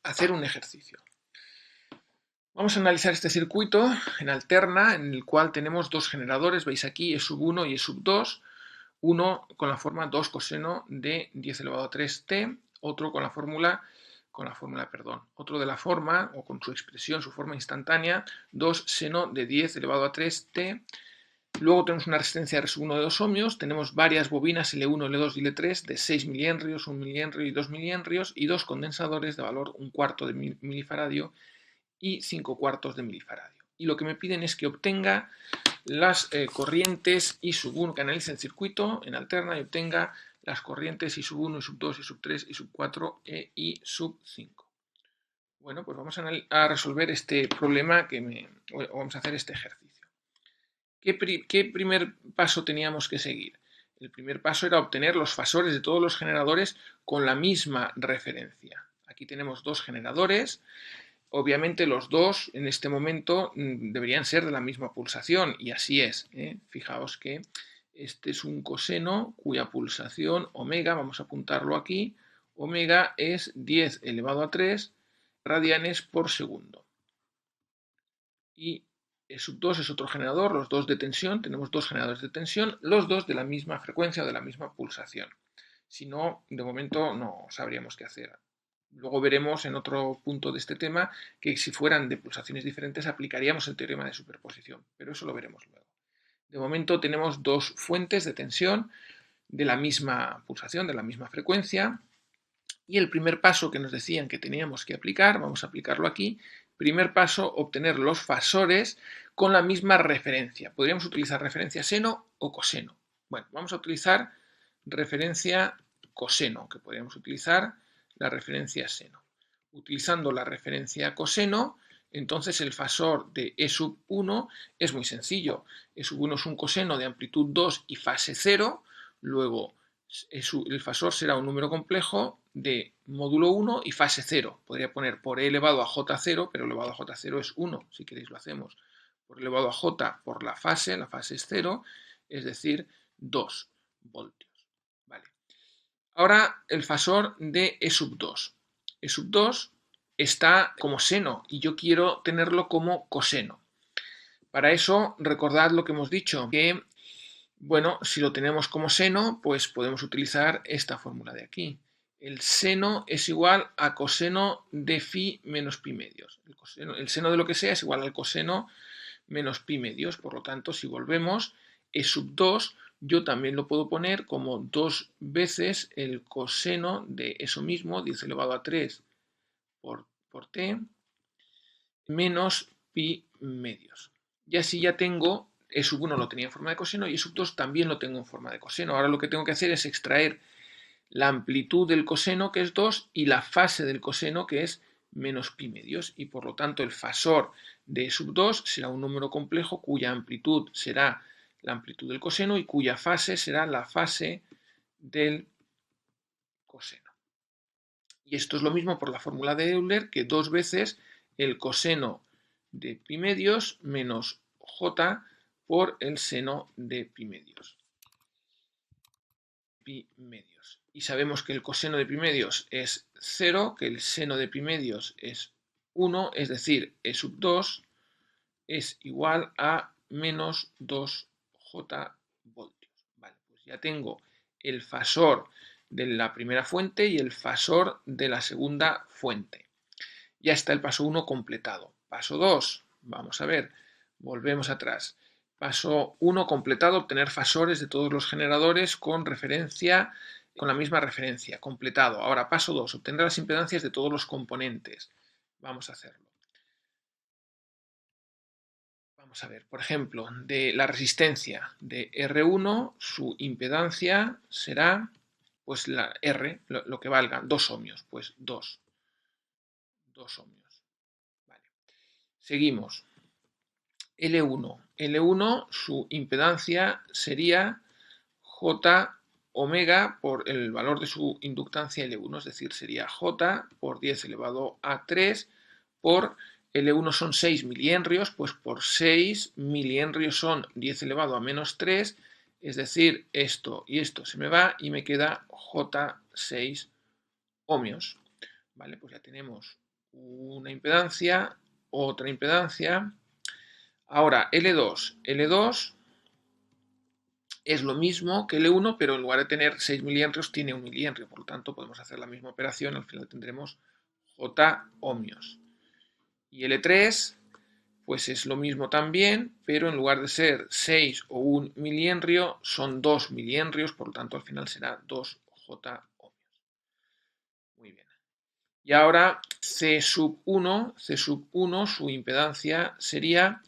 hacer un ejercicio. Vamos a analizar este circuito en alterna, en el cual tenemos dos generadores, veis aquí, E1 y E2, uno con la forma 2 coseno de 10 elevado a 3t, otro con la fórmula, otro de la forma, o con su expresión, su forma instantánea, 2 seno de 10 elevado a 3t. Luego tenemos una resistencia R1 de 2 ohmios, tenemos varias bobinas L1, L2 y L3 de 6 milihenrios, 1 milihenrio y 2 milihenrios y dos condensadores de valor 1/4 de milifaradio y 5/4 de milifaradio. Y lo que me piden es que obtenga las corrientes I1, que analice el circuito en alterna y obtenga las corrientes I1, I2, I3, I4 e I5. Bueno, pues vamos a resolver este problema vamos a hacer este ejercicio. ¿Qué primer paso teníamos que seguir? El primer paso era obtener los fasores de todos los generadores con la misma referencia. Aquí tenemos dos generadores. Obviamente los dos en este momento deberían ser de la misma pulsación, y así es. Fijaos que este es un coseno cuya pulsación omega, vamos a apuntarlo aquí, omega es 10 elevado a 3 radianes por segundo. Y E2 es otro generador, los dos de tensión, tenemos dos generadores de tensión, los dos de la misma frecuencia o de la misma pulsación. Si no, de momento no sabríamos qué hacer. Luego veremos en otro punto de este tema que si fueran de pulsaciones diferentes aplicaríamos el teorema de superposición, pero eso lo veremos luego. De momento tenemos dos fuentes de tensión de la misma pulsación, de la misma frecuencia, y el primer paso que nos decían que teníamos que aplicar, vamos a aplicarlo aquí. Primer paso, obtener los fasores con la misma referencia. Podríamos utilizar referencia seno o coseno. Bueno, vamos a utilizar referencia coseno, que podríamos utilizar la referencia seno. Utilizando la referencia coseno, entonces el fasor de E1 es muy sencillo. E1 es un coseno de amplitud 2 y fase 0, luego el fasor será un número complejo de módulo 1 y fase 0. Podría poner por E elevado a J0, pero elevado a J0 es 1, si queréis lo hacemos. Por elevado a J por la fase es 0, es decir, 2 voltios. Vale. Ahora el fasor de E2. E2 está como seno y yo quiero tenerlo como coseno. Para eso, recordad lo que hemos dicho, que bueno, si lo tenemos como seno, pues podemos utilizar esta fórmula de aquí. El seno es igual a coseno de phi menos pi medios. El seno de lo que sea es igual al coseno menos pi medios. Por lo tanto, si volvemos, E2 yo también lo puedo poner como 2 veces el coseno de eso mismo, 10 elevado a 3 por t, menos pi medios. Y así ya tengo, E1 lo tenía en forma de coseno y E2 también lo tengo en forma de coseno. Ahora lo que tengo que hacer es extraer la amplitud del coseno, que es 2, y la fase del coseno, que es menos pi medios. Y por lo tanto el fasor de E2 será un número complejo cuya amplitud será la amplitud del coseno y cuya fase será la fase del coseno. Y esto es lo mismo por la fórmula de Euler, que 2 veces el coseno de pi medios menos j por el seno de pi medios. Y sabemos que el coseno de pi medios es 0, que el seno de pi medios es 1, es decir, E2 es igual a menos 2j voltios. Vale, pues ya tengo el fasor de la primera fuente y el fasor de la segunda fuente. Ya está el paso 1 completado. Paso 2, vamos a ver, volvemos atrás. Paso 1 completado, obtener fasores de todos los generadores con la misma referencia, completado. Ahora, paso 2, obtener las impedancias de todos los componentes. Vamos a hacerlo. Vamos a ver, por ejemplo, de la resistencia de R1, su impedancia será, pues la R, lo que valga, 2 ohmios, pues 2 ohmios. Vale. Seguimos. L1, su impedancia sería J omega por el valor de su inductancia L1, es decir, sería J por 10 elevado a 3 por L1 son 6 milihenrios, pues por 6 milihenrios son 10 elevado a menos 3, es decir, esto y esto se me va y me queda J6 ohmios. Vale, pues ya tenemos una impedancia, otra impedancia. Ahora, L2 es lo mismo que L1, pero en lugar de tener 6 milihenrios, tiene 1 milihenrio. Por lo tanto, podemos hacer la misma operación. Al final tendremos J ohmios. Y L3, pues es lo mismo también, pero en lugar de ser 6 o 1 milihenrio, son 2 milihenrios. Por lo tanto, al final será 2J ohmios. Muy bien. Y ahora C sub 1, su impedancia sería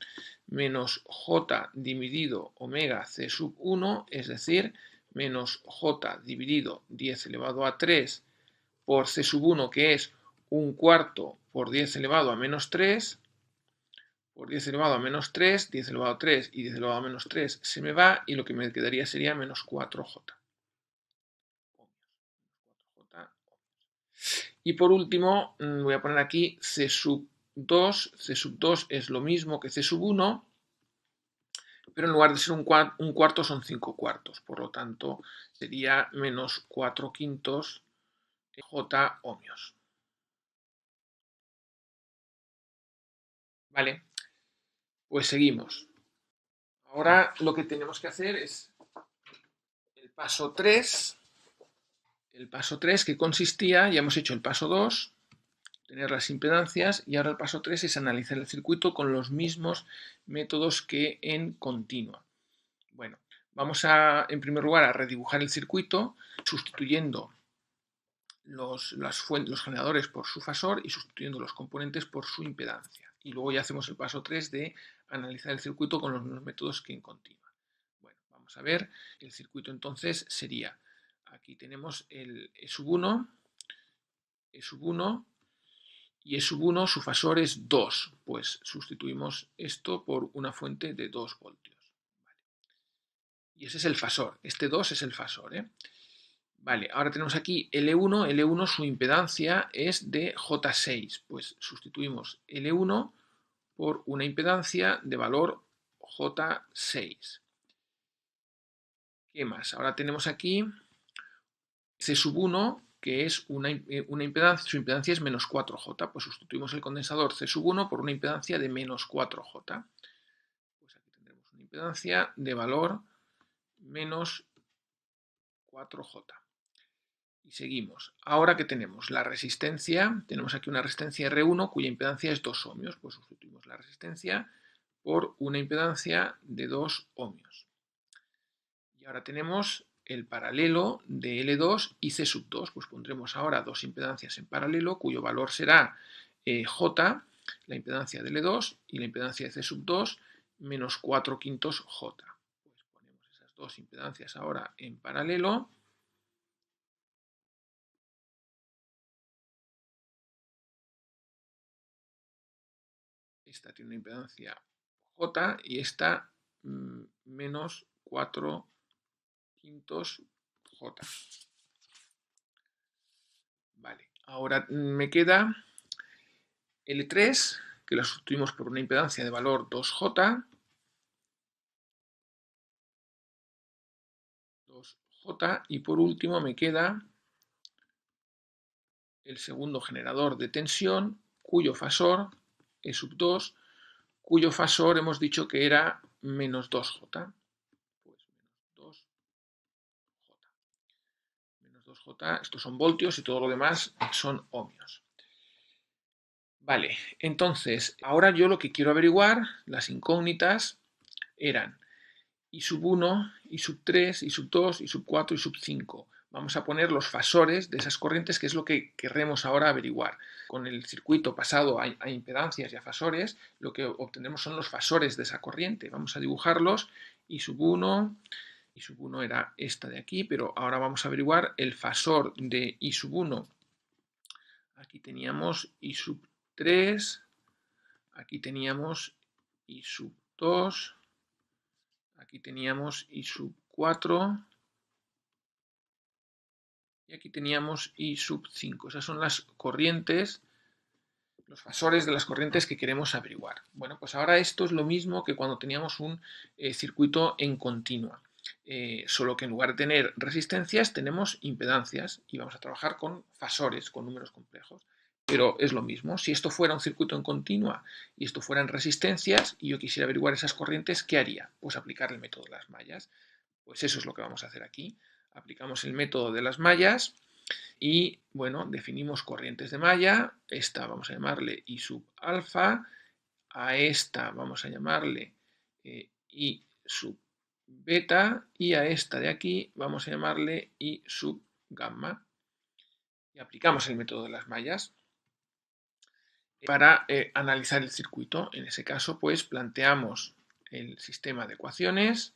menos J dividido omega C sub 1, es decir, menos J dividido 10 elevado a 3 por C sub 1, que es un cuarto por 10 elevado a menos 3, por 10 elevado a menos 3, 10 elevado a 3 y 10 elevado a menos 3 se me va, y lo que me quedaría sería menos 4J. Y por último, voy a poner aquí C sub 2. C sub 2 es lo mismo que C sub 1, pero en lugar de ser un cuarto son 5 cuartos. Por lo tanto, sería menos 4 quintos J ohmios. Vale, pues seguimos. Ahora lo que tenemos que hacer es el paso 3. El paso 3 que consistía, ya hemos hecho el paso 2, tener las impedancias, y ahora el paso 3 es analizar el circuito con los mismos métodos que en continua. Bueno, vamos en primer lugar a redibujar el circuito sustituyendo los generadores por su fasor y sustituyendo los componentes por su impedancia. Y luego ya hacemos el paso 3 de analizar el circuito con los mismos métodos que en continua. Bueno, vamos a ver, el circuito entonces sería, aquí tenemos el E sub 1, E sub 1, y E sub 1 su fasor es 2, pues sustituimos esto por una fuente de 2 voltios. Vale. Y ese es el fasor, este 2 es el fasor, ¿eh? Vale, ahora tenemos aquí L1, L1 su impedancia es de J6, pues sustituimos L1 por una impedancia de valor J6. ¿Qué más? Ahora tenemos aquí C sub 1, que es una impedancia, su impedancia es menos 4J, pues sustituimos el condensador C sub 1 por una impedancia de menos 4J. Pues aquí tendremos una impedancia de valor menos 4J. Y seguimos. Ahora que tenemos la resistencia, tenemos aquí una resistencia R1 cuya impedancia es 2 ohmios, pues sustituimos la resistencia por una impedancia de 2 ohmios. Y ahora tenemos el paralelo de L2 y C sub 2, pues pondremos ahora dos impedancias en paralelo cuyo valor será J, la impedancia de L2, y la impedancia de C sub 2 menos 4 quintos J. Pues ponemos esas dos impedancias ahora en paralelo. Esta tiene una impedancia J y esta menos 4 quintos J. Vale, ahora me queda L3, que la sustituimos por una impedancia de valor 2J. 2J, y por último me queda el segundo generador de tensión, cuyo fasor E sub 2, cuyo fasor hemos dicho que era menos 2J. Pues menos 2J. Menos 2J, estos son voltios y todo lo demás son ohmios. Vale, entonces, ahora yo lo que quiero averiguar, las incógnitas, eran I sub 1, I sub 3, I sub 2, I sub 4, I sub 5. Vamos a poner los fasores de esas corrientes, que es lo que querremos ahora averiguar. Con el circuito pasado a impedancias y a fasores, lo que obtendremos son los fasores de esa corriente. Vamos a dibujarlos. I sub 1, I sub 1 era esta de aquí, pero ahora vamos a averiguar el fasor de I sub 1. Aquí teníamos I sub 3, aquí teníamos I sub 2, aquí teníamos I sub 4 y aquí teníamos I sub 5. Esas son las corrientes, los fasores de las corrientes que queremos averiguar. Bueno, pues ahora esto es lo mismo que cuando teníamos un circuito en continua. Solo que en lugar de tener resistencias tenemos impedancias y vamos a trabajar con fasores, con números complejos. pero es lo mismo. Si esto fuera un circuito en continua y esto fueran resistencias y yo quisiera averiguar esas corrientes, ¿qué haría? Pues aplicar el método de las mallas. Pues eso es lo que vamos a hacer aquí. Aplicamos el método de las mallas y, bueno, definimos corrientes de malla. Esta vamos a llamarle I sub alfa, a esta vamos a llamarle I sub beta y a esta de aquí vamos a llamarle I sub gamma. Y aplicamos el método de las mallas para analizar el circuito. En ese caso, pues planteamos el sistema de ecuaciones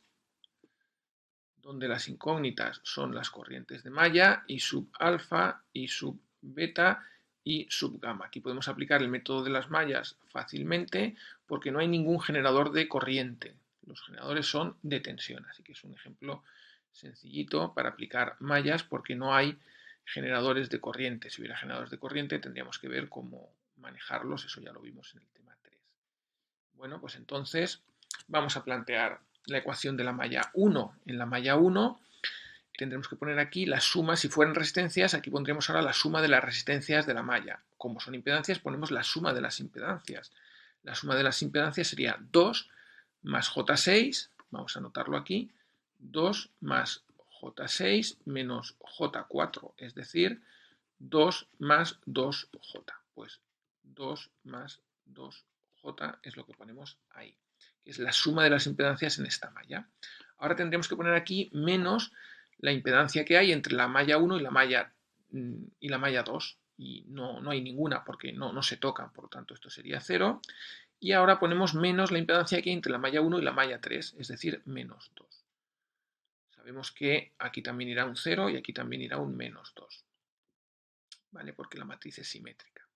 donde las incógnitas son las corrientes de malla, I sub alfa, I sub beta y sub gamma. Aquí podemos aplicar el método de las mallas fácilmente porque no hay ningún generador de corriente. Los generadores son de tensión, así que es un ejemplo sencillito para aplicar mallas porque no hay generadores de corriente. Si hubiera generadores de corriente tendríamos que ver cómo manejarlos, eso ya lo vimos en el tema 3. Bueno, pues entonces vamos a plantear la ecuación de la malla 1. En la malla 1 tendremos que poner aquí la suma, si fueran resistencias, aquí pondremos ahora la suma de las resistencias de la malla. Como son impedancias, ponemos la suma de las impedancias. La suma de las impedancias sería 2 más J6, vamos a anotarlo aquí, 2 más J6 menos J4, es decir, 2 más 2J. Pues 2 más 2J es lo que ponemos ahí, que es la suma de las impedancias en esta malla. Ahora tendremos que poner aquí menos la impedancia que hay entre la malla 1 y la malla 2. Y no hay ninguna porque no se tocan, por lo tanto esto sería 0. Y ahora ponemos menos la impedancia que hay entre la malla 1 y la malla 3, es decir, menos 2. Sabemos que aquí también irá un 0 y aquí también irá un menos 2. ¿Vale? Porque la matriz es simétrica.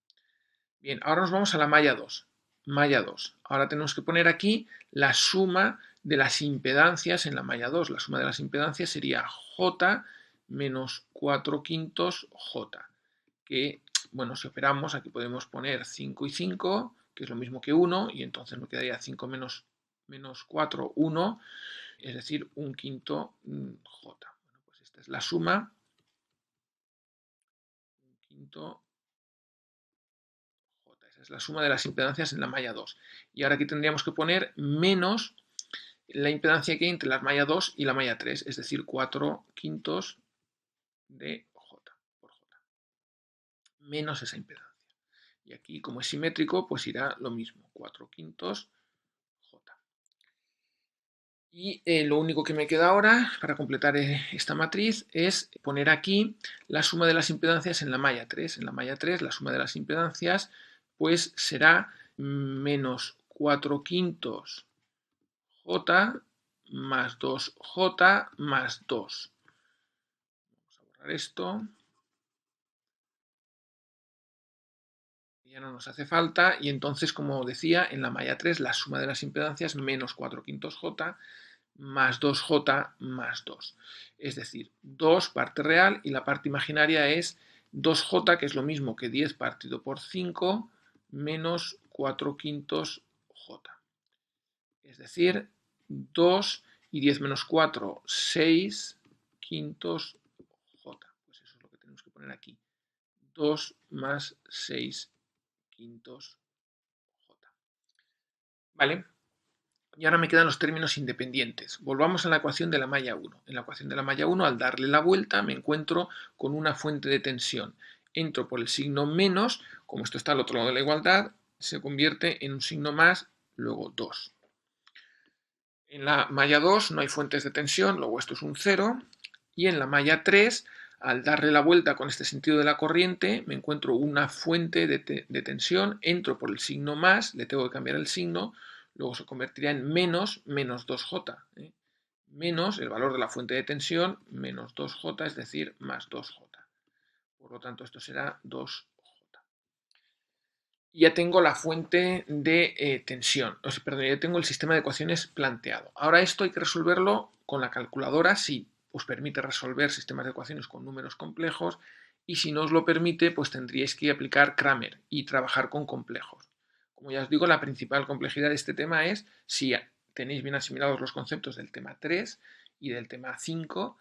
Bien, ahora nos vamos a la malla 2. Malla 2. Ahora tenemos que poner aquí la suma de las impedancias en la malla 2. La suma de las impedancias sería J menos 4 quintos J. Que, bueno, si operamos, aquí podemos poner 5 y 5, que es lo mismo que 1, y entonces me quedaría 5 menos 4, 1, es decir, 1 quinto J. Bueno, pues esta es la suma. 1 quinto J. Esa es la suma de las impedancias en la malla 2. Y ahora aquí tendríamos que poner menos la impedancia que hay entre la malla 2 y la malla 3, es decir, 4 quintos de J por J. Menos esa impedancia. Y aquí, como es simétrico, pues irá lo mismo, 4 quintos J. Y lo único que me queda ahora para completar esta matriz es poner aquí la suma de las impedancias en la malla 3. En la malla 3 la suma de las impedancias pues será menos 4 quintos J más 2J más 2. Vamos a borrar esto. Ya no nos hace falta y entonces, como decía, en la malla 3 la suma de las impedancias menos 4 quintos J más 2J más 2. Es decir, 2 parte real y la parte imaginaria es 2J, que es lo mismo que 10 partido por 5 menos 4 quintos J. Es decir, 2 y 10 menos 4, 6 quintos J. Pues eso es lo que tenemos que poner aquí. 2 más 6 quintos J. ¿Vale? Y ahora me quedan los términos independientes. Volvamos a la ecuación de la malla 1. En la ecuación de la malla 1, al darle la vuelta, me encuentro con una fuente de tensión. Entro por el signo menos, como esto está al otro lado de la igualdad, se convierte en un signo más, luego 2. En la malla 2 no hay fuentes de tensión, luego esto es un 0. Y en la malla 3, al darle la vuelta con este sentido de la corriente, me encuentro una fuente de tensión, entro por el signo más, le tengo que cambiar el signo, luego se convertiría en menos 2J. Menos el valor de la fuente de tensión, menos 2J, es decir, más 2J. Por lo tanto, esto será 2J. Ya tengo la fuente de tensión, perdón, ya tengo el sistema de ecuaciones planteado. Ahora esto hay que resolverlo con la calculadora si os permite resolver sistemas de ecuaciones con números complejos y si no os lo permite, pues tendríais que aplicar Cramer y trabajar con complejos. Como ya os digo, la principal complejidad de este tema es si tenéis bien asimilados los conceptos del tema 3 y del tema 5,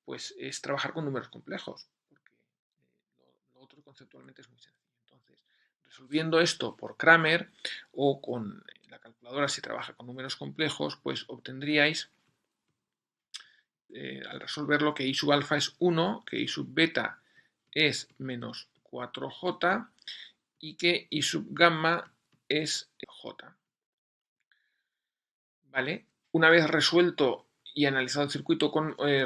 pues es trabajar con números complejos, porque lo otro conceptualmente es muy sencillo. Entonces, Resolviendo esto por Cramer o con la calculadora si trabaja con números complejos, pues obtendríais al resolverlo que I sub alfa es 1, que I sub beta es menos 4j y que I sub gamma es j. ¿Vale? Una vez resuelto y analizado el circuito,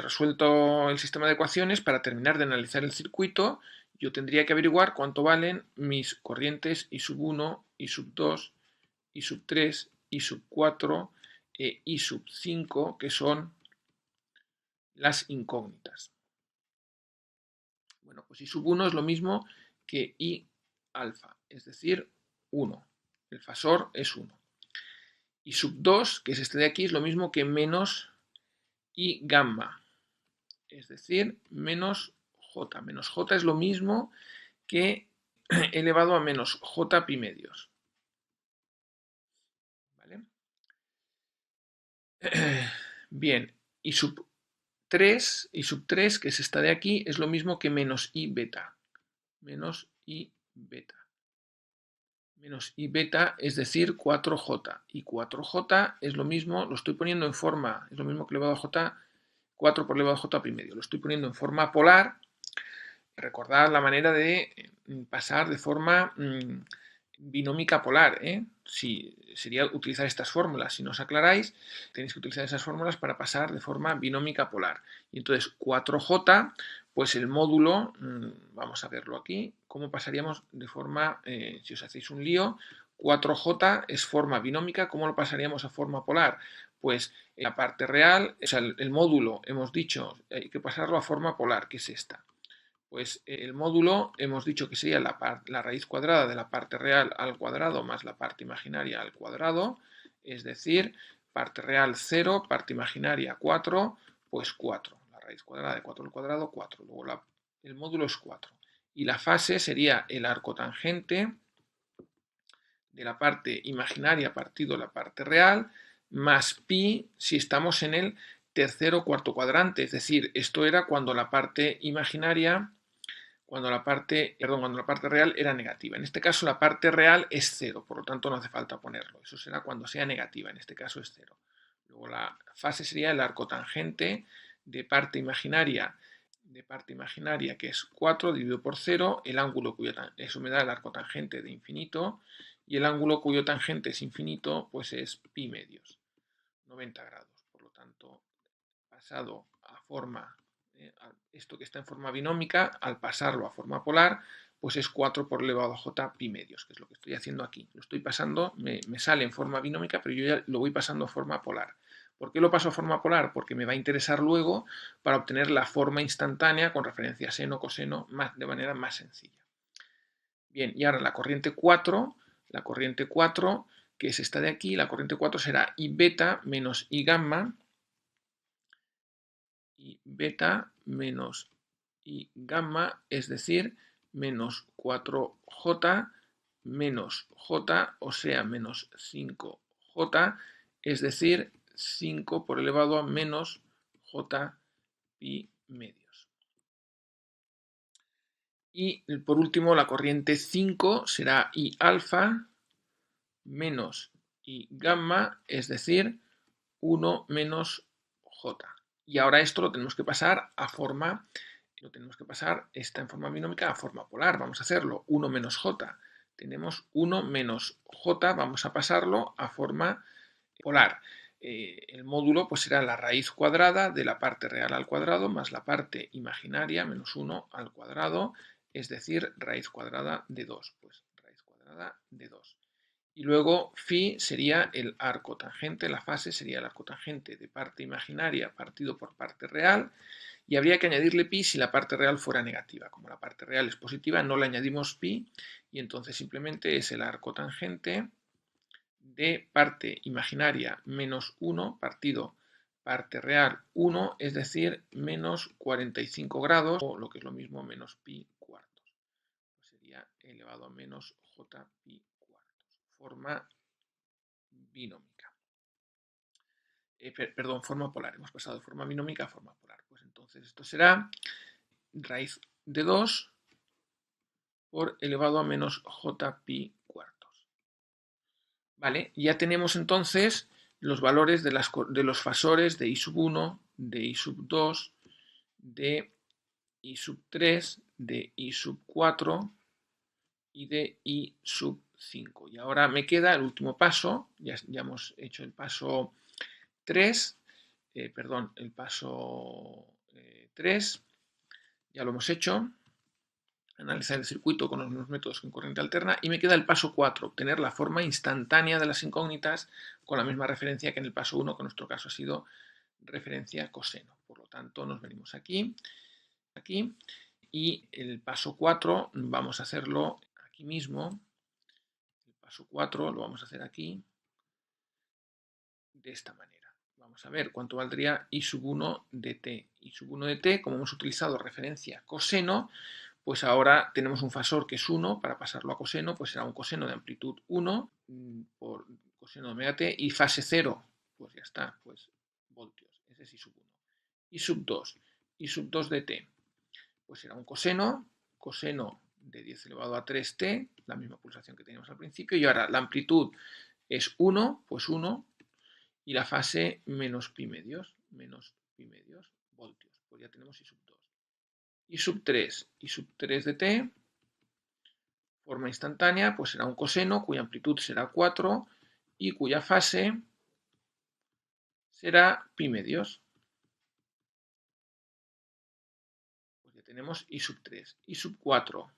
resuelto el sistema de ecuaciones, para terminar de analizar el circuito, yo tendría que averiguar cuánto valen mis corrientes I sub 1, I sub 2, I sub 3, I sub 4 e I sub 5, que son las incógnitas. Bueno, pues I sub 1 es lo mismo que I alfa, es decir, 1. El fasor es 1. I sub 2, que es este de aquí, es lo mismo que menos I gamma, es decir, menos j. Menos j es lo mismo que elevado a menos j pi medios. ¿Vale? Bien, I sub 3, que es esta de aquí, es lo mismo que menos I beta. Menos I beta. Menos I beta, es decir, 4j. Y 4j es lo mismo, lo estoy poniendo en forma, es lo mismo que elevado a j, 4 por elevado a j pi medio. Lo estoy poniendo en forma polar. Recordad la manera de pasar de forma binómica polar. Si, sería utilizar estas fórmulas. Si no os aclaráis, tenéis que utilizar esas fórmulas para pasar de forma binómica polar. Y entonces 4j, pues el módulo, vamos a verlo aquí, cómo pasaríamos de forma, si os hacéis un lío, 4j es forma binómica, ¿cómo lo pasaríamos a forma polar? Pues en la parte real, o sea, el módulo, hemos dicho, hay que pasarlo a forma polar, que es esta. Pues el módulo hemos dicho que sería la raíz cuadrada de la parte real al cuadrado más la parte imaginaria al cuadrado, es decir, parte real 0, parte imaginaria 4, pues 4. La raíz cuadrada de 4 al cuadrado, 4. Luego el módulo es 4. Y la fase sería el arco tangente de la parte imaginaria partido la parte real, más pi si estamos en el tercer o cuarto cuadrante. Es decir, esto era cuando la parte imaginaria cuando la parte real era negativa. En este caso la parte real es 0, por lo tanto no hace falta ponerlo. Eso será cuando sea negativa, en este caso es 0. Luego la fase sería el arco tangente de parte imaginaria que es 4 dividido por 0, el ángulo eso me da el arco tangente de infinito, y el ángulo cuyo tangente es infinito, pues es pi medios, 90 grados. Por lo tanto, pasado a forma esto que está en forma binómica, al pasarlo a forma polar, pues es 4 por elevado a j pi medios, que es lo que estoy haciendo aquí. Lo estoy pasando, me sale en forma binómica, pero yo ya lo voy pasando a forma polar. ¿Por qué lo paso a forma polar? Porque me va a interesar luego para obtener la forma instantánea con referencia a seno, coseno, de manera más sencilla. Bien, y ahora la corriente 4, que es esta de aquí, la corriente 4 será I beta menos I gamma, y beta menos I gamma, es decir, menos 4j menos j, o sea, menos 5j, es decir, 5 por elevado a menos j pi medios. Y por último, la corriente 5 será I alfa menos I gamma, es decir, 1 menos j. Y ahora esto lo tenemos que pasar a forma, está en forma binómica a forma polar. Vamos a hacerlo, 1 menos j. Tenemos 1 menos j, vamos a pasarlo a forma polar. El módulo pues será la raíz cuadrada de la parte real al cuadrado más la parte imaginaria menos 1 al cuadrado, es decir, raíz cuadrada de 2. Pues raíz cuadrada de 2. Y luego phi sería el arco tangente, la fase sería el arco tangente de parte imaginaria partido por parte real, y habría que añadirle pi si la parte real fuera negativa. Como la parte real es positiva, no le añadimos pi, y entonces simplemente es el arco tangente de parte imaginaria menos 1 partido parte real 1, es decir, menos 45 grados, o lo que es lo mismo, menos pi cuartos. Pues sería elevado a menos j pi cuartos. Forma binómica. Perdón, forma polar. Hemos pasado de forma binómica a forma polar. Pues entonces esto será raíz de 2 por elevado a menos j pi cuartos. Vale, ya tenemos entonces los valores de los fasores de i sub 1, de i sub 2, de i sub 3, de i sub 4 y de i sub 5. Y ahora me queda el último paso, ya hemos hecho el paso 3, el paso 3, ya lo hemos hecho, analizar el circuito con los mismos métodos que en corriente alterna, y me queda el paso 4, obtener la forma instantánea de las incógnitas con la misma referencia que en el paso 1, que en nuestro caso ha sido referencia coseno. Por lo tanto, nos venimos aquí, y el paso 4 vamos a hacerlo aquí mismo. El paso 4 lo vamos a hacer aquí, de esta manera. Vamos a ver cuánto valdría i sub 1 de t. i sub 1 de t, como hemos utilizado referencia coseno, pues ahora tenemos un fasor que es 1, para pasarlo a coseno, pues será un coseno de amplitud 1 por coseno de omega t, y fase 0, pues ya está, pues voltios, ese es i sub 1. i sub 2, i sub 2 de t, pues será un coseno de 10 elevado a 3t, la misma pulsación que teníamos al principio, y ahora la amplitud es 1, pues 1, y la fase menos pi medios, voltios, pues ya tenemos i sub 2. I sub 3 de t, forma instantánea, pues será un coseno cuya amplitud será 4 y cuya fase será pi medios. Pues ya tenemos i sub 3. I sub 4.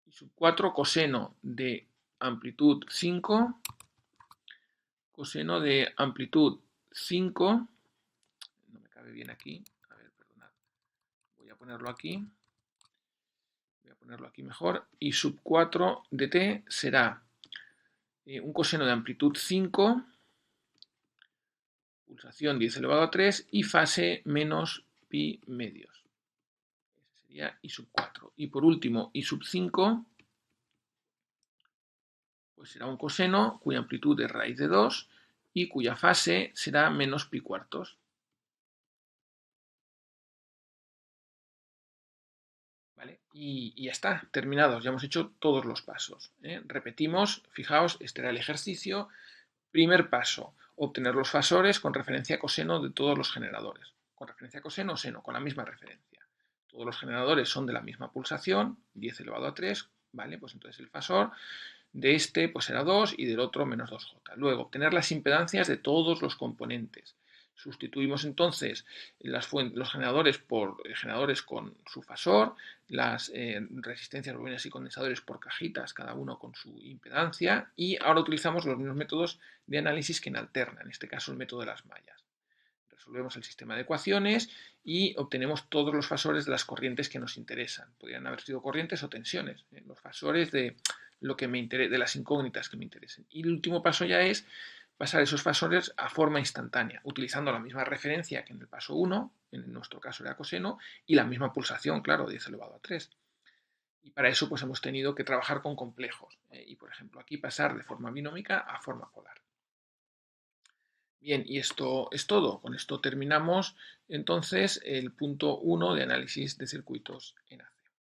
I sub 4 coseno de amplitud 5, coseno de amplitud 5, no me cabe bien aquí, a ver, perdonad, voy a ponerlo aquí. Voy a ponerlo aquí mejor, i sub 4 de t será un coseno de amplitud 5, pulsación 10 elevado a 3 y fase menos pi medios. Ese sería i sub 4. Y por último, i sub 5, pues será un coseno cuya amplitud es raíz de 2 y cuya fase será menos pi cuartos. ¿Vale? Y ya está, terminados, ya hemos hecho todos los pasos. Repetimos, fijaos, este era el ejercicio. Primer paso, obtener los fasores con referencia coseno de todos los generadores. Con referencia coseno o seno, con la misma referencia. Todos los generadores son de la misma pulsación, 10 elevado a 3, ¿vale? Pues entonces el fasor de este pues será 2 y del otro menos 2j. Luego, obtener las impedancias de todos los componentes. Sustituimos entonces los generadores por generadores con su fasor, las resistencias, bobinas y condensadores por cajitas, cada uno con su impedancia, y ahora utilizamos los mismos métodos de análisis que en alterna, en este caso el método de las mallas. Resolvemos el sistema de ecuaciones y obtenemos todos los fasores de las corrientes que nos interesan. Podrían haber sido corrientes o tensiones, los fasores de lo que me interesa, de las incógnitas que me interesen. Y el último paso ya es pasar esos fasores a forma instantánea, utilizando la misma referencia que en el paso 1, en nuestro caso era coseno, y la misma pulsación, claro, 10 elevado a 3. Y para eso pues hemos tenido que trabajar con complejos. Y por ejemplo aquí pasar de forma binómica a forma polar. Bien, y esto es todo. Con esto terminamos entonces el punto 1 de análisis de circuitos en AC.